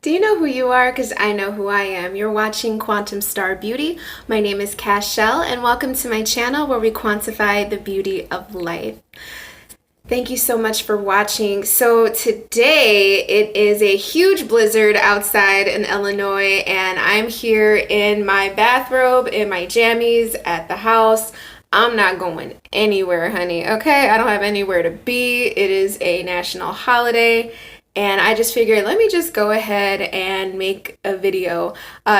Do you know who you are? Because I know who I am. You're watching Quantum Star Beauty. My name is Cashel, and welcome to my channel where we quantify the beauty of life. Thank you so much for watching. So today it is a huge blizzard outside in Illinois, and I'm here in my bathrobe, in my jammies at the house. I'm not going anywhere, honey, okay? I don't have anywhere to be. It is a national holiday. And I just figured, let me just go ahead and make a video.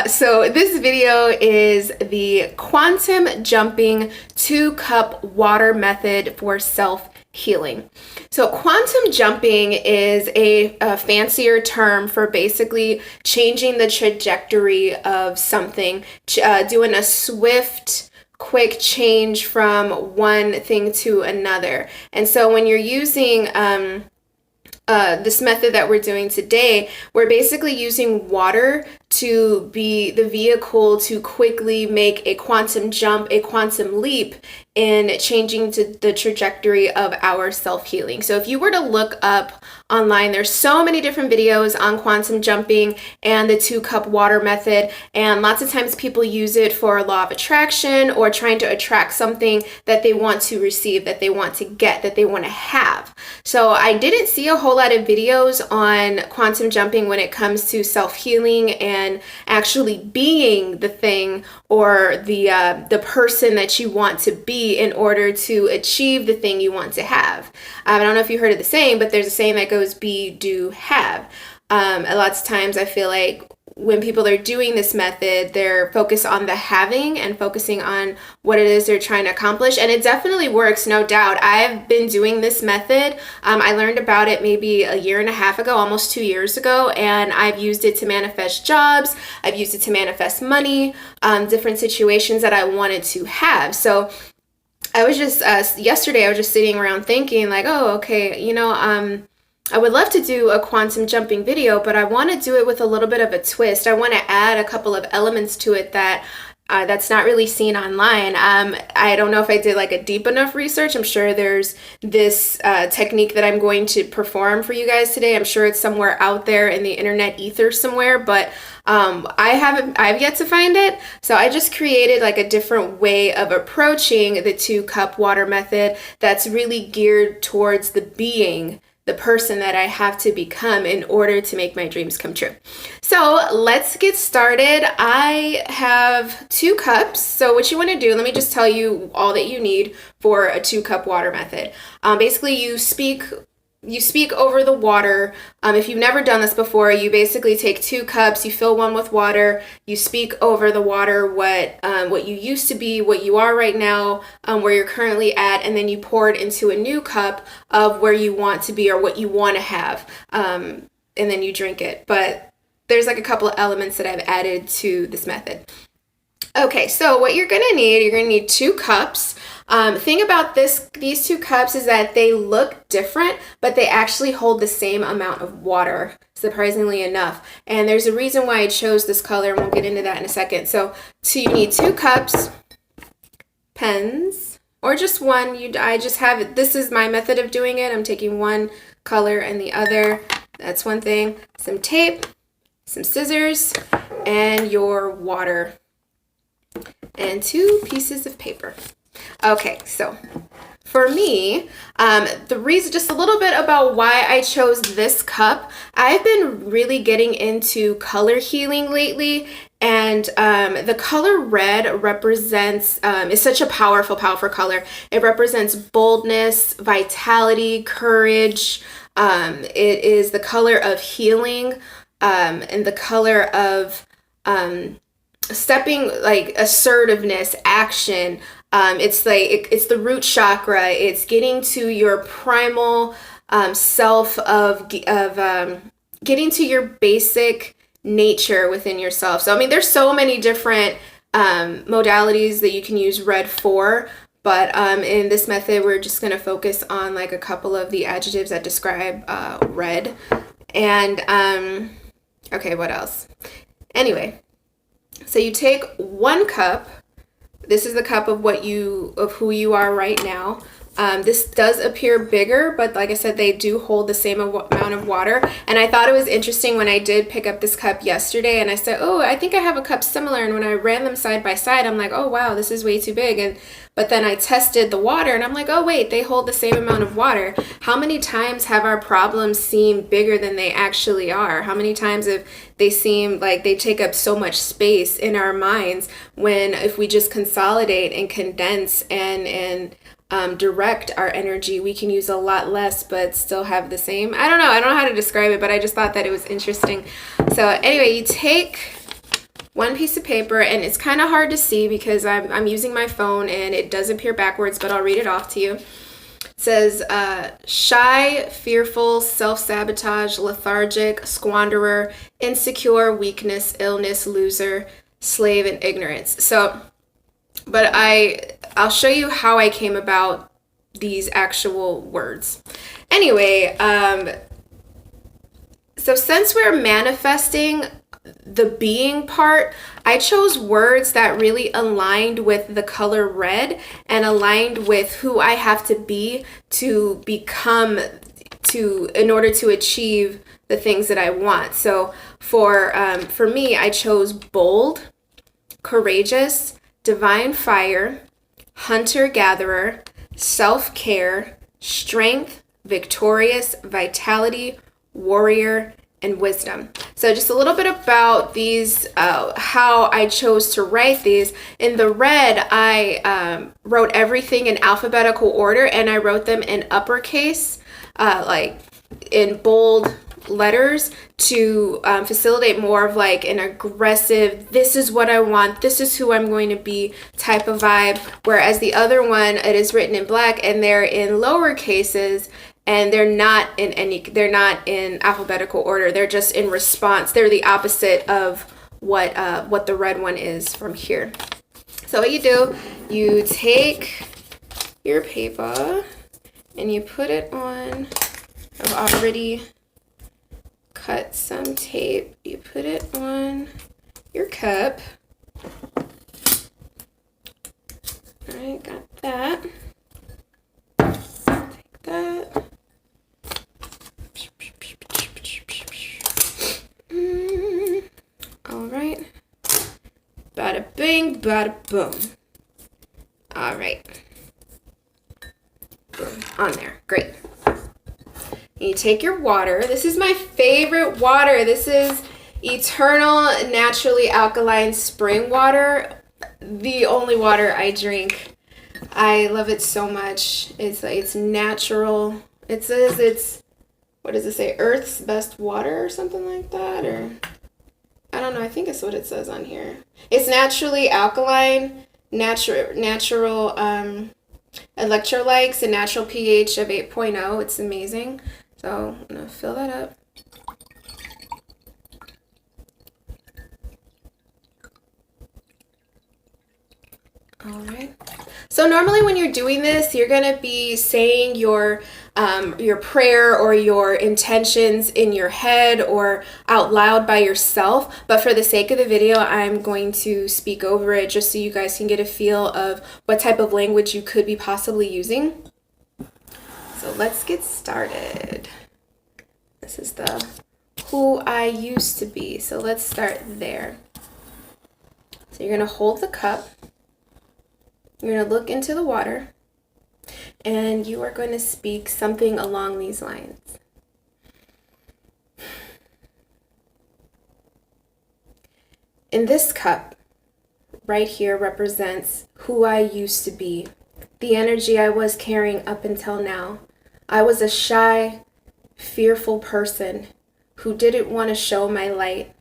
So this video is the quantum jumping 2-cup water method for self-healing. So quantum jumping is a fancier term for basically changing the trajectory of something, doing a swift, quick change from one thing to another. And so when you're using this method that we're doing today, we're basically using water to be the vehicle to quickly make a quantum jump, a quantum leap in changing the trajectory of our self-healing. So if you were to look up online, there's so many different videos on quantum jumping and the 2-cup water method, and lots of times people use it for law of attraction or trying to attract something that they want to receive, that they want to get, that they want to have. So I didn't see a whole lot of videos on quantum jumping when it comes to self-healing and actually being the thing or the person that you want to be in order to achieve the thing you want to have. I don't know if you heard of the saying, but there's a saying that goes be, do, have. A lot of times I feel like when people are doing this method, they're focused on the having and focusing on what it is they're trying to accomplish. And it definitely works, no doubt. I've been doing this method. I learned about it maybe a year and a half ago, almost 2 years ago. And I've used it to manifest jobs. I've used it to manifest money, different situations that I wanted to have. So I was just, yesterday I was just sitting around thinking like, oh, okay, I would love to do a quantum jumping video, but I want to do it with a little bit of a twist. I want to add a couple of elements to it that's not really seen online. I don't know if I did like a deep enough research. I'm sure there's this technique that I'm going to perform for you guys today. I'm sure it's somewhere out there in the internet ether somewhere, but I've yet to find it. So I just created like a different way of approaching the 2-cup water method that's really geared towards the person that I have to become in order to make my dreams come true. So let's get started. I have 2 cups. So what you want to do, let me just tell you all that you need for a 2-cup water method. Basically, you speak over the water. If you've never done this before, you basically take 2 cups, you fill one with water, you speak over the water what you used to be, what you are right now, where you're currently at, and then you pour it into a new cup of where you want to be or what you want to have, and then you drink it. But there's like a couple of elements that I've added to this method. Okay, so what you're gonna need 2 cups. Thing about these 2 cups is that they look different, but they actually hold the same amount of water, surprisingly enough. And there's a reason why I chose this color, and we'll get into that in a second. So you need 2 cups, pens, or just one. I just have it. This is my method of doing it. I'm taking one color and the other. That's one thing. Some tape, some scissors, and your water, and 2 pieces of paper. Okay, so for me, the reason, just a little bit about why I chose this cup. I've been really getting into color healing lately, and the color red represents, is such a powerful color. It represents boldness, vitality, courage. It is the color of healing, and the color of stepping, like assertiveness, action. It's the root chakra. It's getting to your primal self of getting to your basic nature within yourself. So I mean, there's so many different modalities that you can use red for, but in this method, we're just going to focus on like a couple of the adjectives that describe red. And okay, what else? Anyway, so you take 1 cup. This is the cup of who you are right now. This does appear bigger, but like I said, they do hold the same amount of water. And I thought it was interesting when I did pick up this cup yesterday and I said, oh, I think I have a cup similar. And when I ran them side by side, I'm like, oh, wow, this is way too big. But then I tested the water and I'm like, oh, wait, they hold the same amount of water. How many times have our problems seemed bigger than they actually are? How many times have they seem like they take up so much space in our minds when if we just consolidate and condense and direct our energy, we can use a lot less but still have the same. I don't know how to describe it, but I just thought that it was interesting. So anyway, you take one piece of paper, and it's kind of hard to see because I'm using my phone and it does appear backwards, but I'll read it off to you. It says shy, fearful, self-sabotage, lethargic, squanderer, insecure, weakness, illness, loser, slave, and ignorance. So, but I'll show you how I came about these actual words. Anyway, so since we're manifesting the being part, I chose words that really aligned with the color red and aligned with who I have to be to become in order to achieve the things that I want. So for me, I chose bold, courageous, divine fire, hunter-gatherer, self-care, strength, victorious, vitality, warrior, and wisdom. So just a little bit about these, how I chose to write these. In the red, I wrote everything in alphabetical order, and I wrote them in uppercase, like in bold letters to facilitate more of like an aggressive, this is what I want, this is who I'm going to be type of vibe. Whereas the other one, it is written in black and they're in lower cases, and they're not in alphabetical order. They're just in response. They're the opposite of what the red one is from here. So what you do, you take your paper and you put it on. I've already cut some tape. You put it on your cup. All right, got that. Take that. All right. Bada bing, bada boom. All right. Boom. On there. Great. You take your water. This is my favorite water. This is eternal, naturally alkaline spring water. The only water I drink. I love it so much. It's natural. It says it's, what does it say? Earth's best water or something like that, or I don't know. I think it's what it says on here. It's naturally alkaline, natural electrolytes, a natural pH of 8.0. It's amazing. So I'm gonna fill that up. All right. So normally when you're doing this, you're gonna be saying your prayer or your intentions in your head or out loud by yourself. But for the sake of the video, I'm going to speak over it just so you guys can get a feel of what type of language you could be possibly using. So let's get started. This is the who I used to be. So let's start there. So you're gonna hold the cup. You're going to look into the water, and you are going to speak something along these lines. In this cup, right here represents who I used to be, the energy I was carrying up until now. I was a shy, fearful person who didn't want to show my light,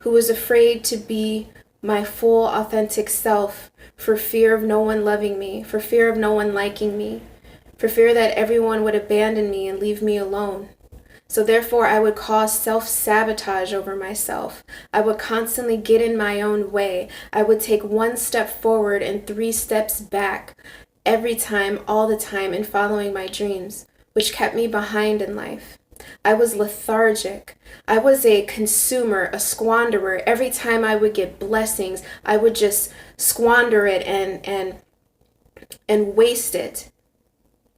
who was afraid to be my full authentic self for fear of no one loving me, for fear of no one liking me, for fear that everyone would abandon me and leave me alone. So therefore I would cause self-sabotage over myself. I would constantly get in my own way. I would take one step forward and 3 steps back every time, all the time, in following my dreams, which kept me behind in life. I was lethargic. I was a consumer, a squanderer. Every time I would get blessings, I would just squander it and waste it.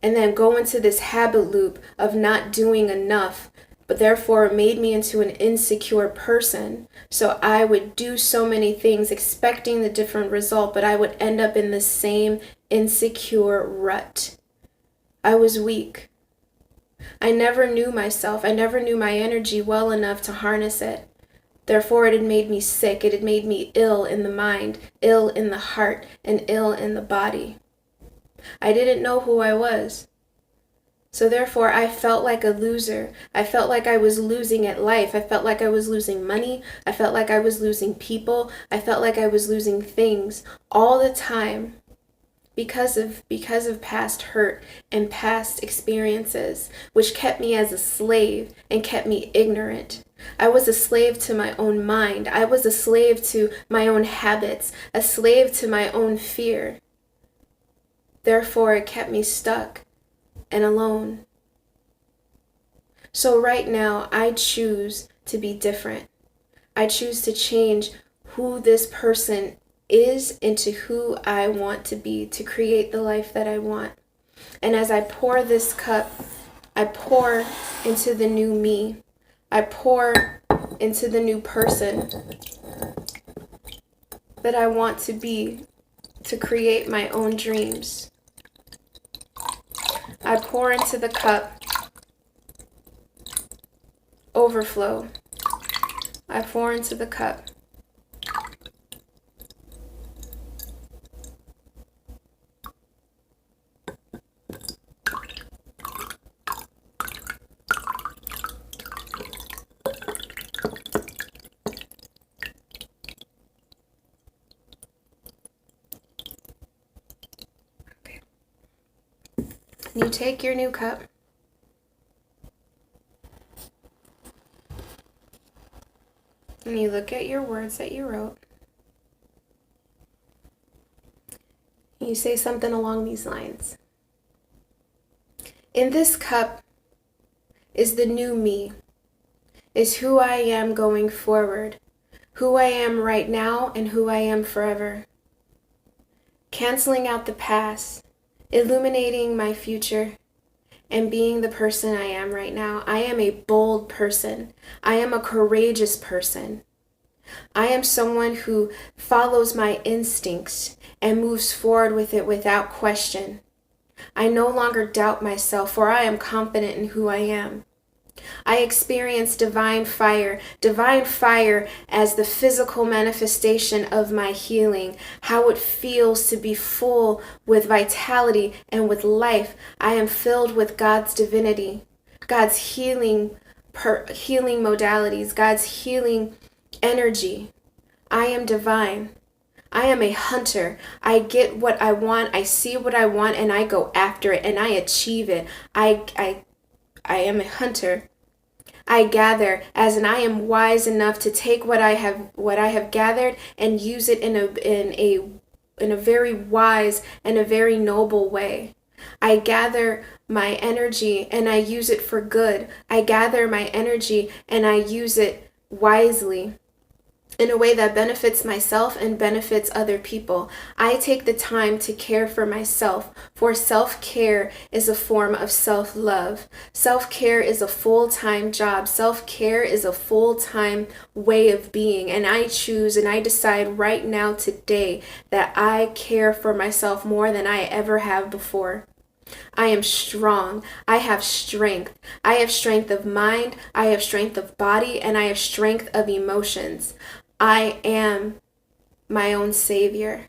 and then go into this habit loop of not doing enough, but therefore it made me into an insecure person. So I would do so many things expecting the different result, but I would end up in the same insecure rut. I was weak. I never knew myself. I never knew my energy well enough to harness it. Therefore, it had made me sick. It had made me ill in the mind, ill in the heart, and ill in the body. I didn't know who I was. So therefore, I felt like a loser. I felt like I was losing at life. I felt like I was losing money. I felt like I was losing people. I felt like I was losing things all the time because of past hurt and past experiences, which kept me as a slave and kept me ignorant. I was a slave to my own mind. I was a slave to my own habits, a slave to my own fear. Therefore, it kept me stuck and alone. So right now, I choose to be different. I choose to change who this person is into who I want to be, to create the life that I want. And as I pour this cup, I pour into the new me. I pour into the new person that I want to be, to create my own dreams. I pour into the cup overflow. I pour into the cup You take your new cup and you look at your words that you wrote. And you say something along these lines. In this cup is the new me, is who I am going forward, who I am right now and who I am forever. Canceling out the past, illuminating my future, and being the person I am right now. I am a bold person. I am a courageous person. I am someone who follows my instincts and moves forward with it without question. I no longer doubt myself, for I am confident in who I am. I experience divine fire as the physical manifestation of my healing, how it feels to be full with vitality and with life. I am filled with God's divinity, God's healing modalities, God's healing energy. I am divine. I am a hunter. I get what I want, I see what I want, and I go after it, and I achieve it. I am a hunter. I gather, as in I am wise enough to take what I have gathered and use it in a very wise and a very noble way. I gather my energy and I use it for good. I gather my energy and I use it wisely, in a way that benefits myself and benefits other people. I take the time to care for myself, for self-care is a form of self-love. Self-care is a full-time job. Self-care is a full-time way of being. And I choose and I decide right now today that I care for myself more than I ever have before. I am strong. I have strength. I have strength of mind. I have strength of body, and I have strength of emotions. I am my own savior.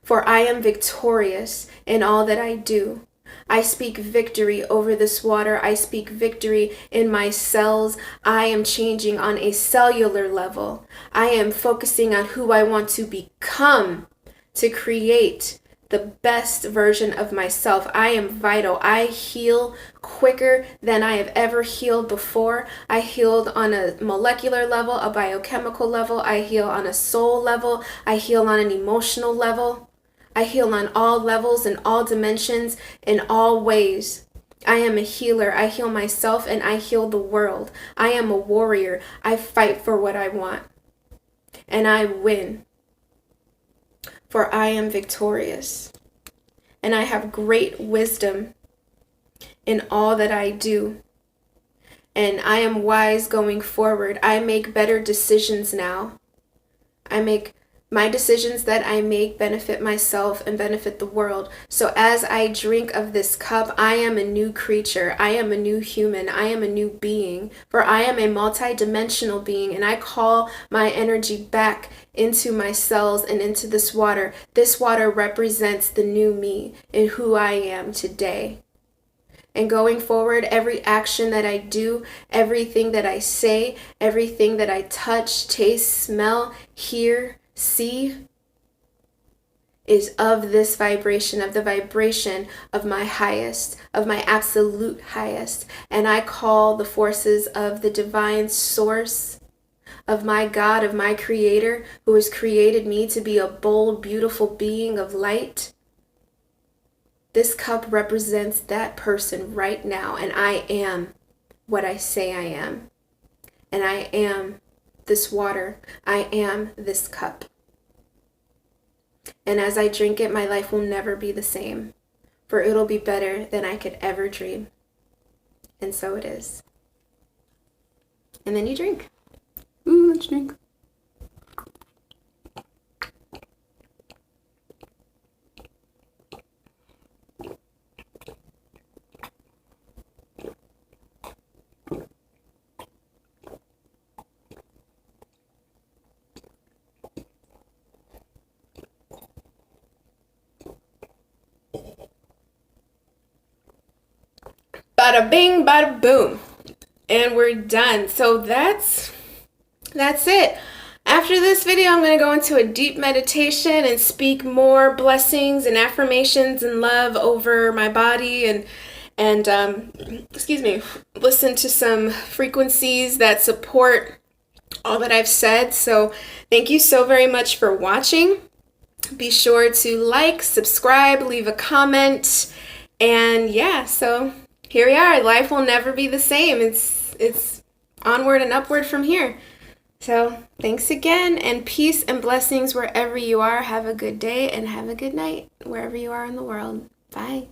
For I am victorious in all that I do. I speak victory over this water. I speak victory in my cells. I am changing on a cellular level. I am focusing on who I want to become to create the best version of myself. I am vital. I heal quicker than I have ever healed before. I healed on a molecular level, a biochemical level. I heal on a soul level. I heal on an emotional level. I heal on all levels and all dimensions in all ways. I am a healer. I heal myself and I heal the world. I am a warrior. I fight for what I want. And I win. For I am victorious. and I have great wisdom in all that I do. And I am wise going forward. I make better decisions now. My decisions that I make benefit myself and benefit the world. So as I drink of this cup, I am a new creature. I am a new human. I am a new being. For I am a multi-dimensional being, and I call my energy back into my cells and into this water. This water represents the new me and who I am today. And going forward, every action that I do, everything that I say, everything that I touch, taste, smell, hear, see, is of this vibration, of the vibration of my highest, of my absolute highest. And I call the forces of the divine source, of my God, of my creator, who has created me to be a bold, beautiful being of light. This cup represents that person right now, and I am what I say I am. And I am this water. I am this cup. And as I drink it, my life will never be the same, for it'll be better than I could ever dream. And so it is. And then you drink. Ooh, let's drink. Bada bing, bada boom. And we're done. So that's it. After this video, I'm going to go into a deep meditation and speak more blessings and affirmations and love over my body and listen to some frequencies that support all that I've said. So thank you so very much for watching. Be sure to like, subscribe, leave a comment, and yeah, so here we are. Life will never be the same. It's onward and upward from here. So thanks again, and peace and blessings wherever you are. Have a good day and have a good night wherever you are in the world. Bye.